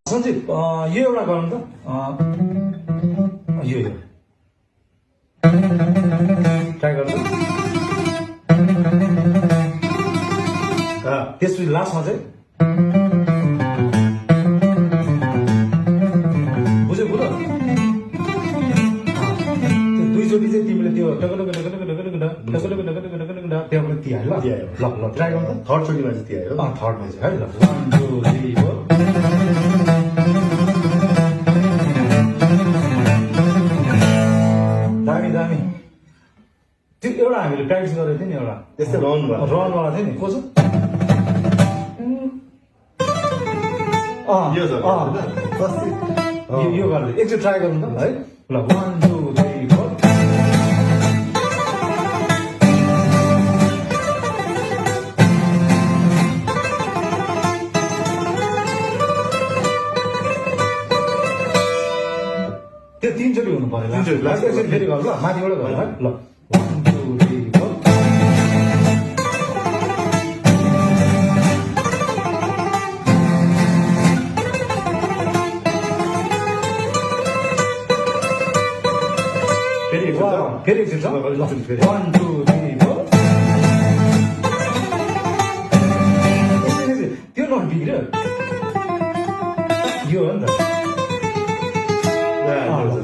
सञ्जीव यो एउटा गरौँ त यो ट्राई गर्नु त्यसपछि लास्टमा चाहिँ बुझ्यो बुझ्यो दुईचोटि चाहिँ तिमीले त्यो त्यहाँबाट तिहाल्यो ल ल ट्राई गर्नु त थर्ड चोटिमा चाहिँ तिहायो थर्डमा चाहिँ है ल 1 2 3 4 दामी दामी त्यो एउटा हामीले प्र्याक्टिस गरेको थियो नि एउटा त्यस्तै रनवाला थियो नि को छ यो गर्दै एकचोटि ट्राई गर्नु त है ल 1 2 3 4 त्यो तीनचोटि हुनु पर्यो एकचोटि फेरि गर्नु ल माथिबाट गर्नु है ल 1 2 3 4 फेरि एकचोटि 1 2 3 4 त्यो नोट बिग्रियो यो हो नि त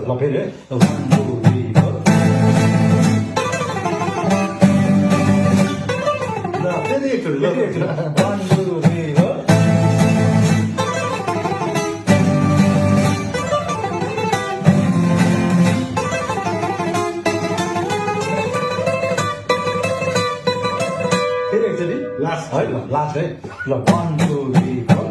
ल फेरि 1 2 3 4 ल फेरि एकचोटि 1 2 3 4 फेरि एकचोटि लास्ट है ल लास्ट है ल 1 2 3 4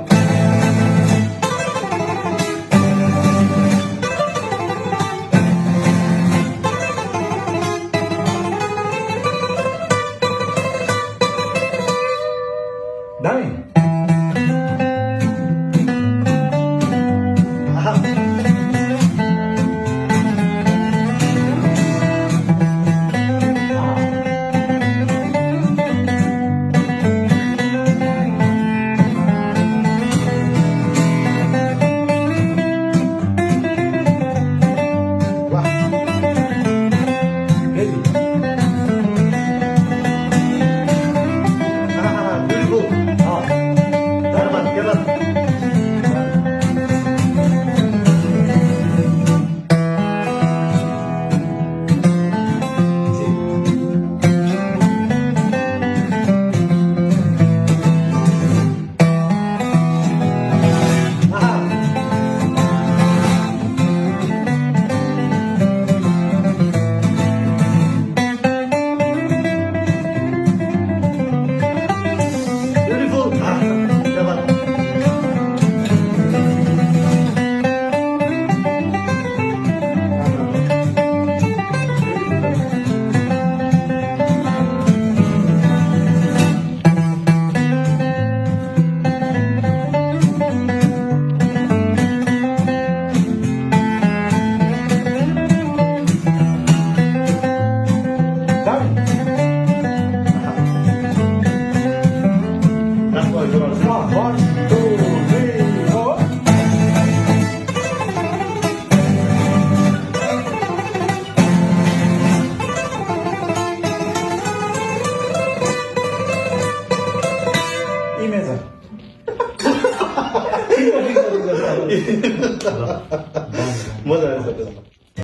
दामी इमेज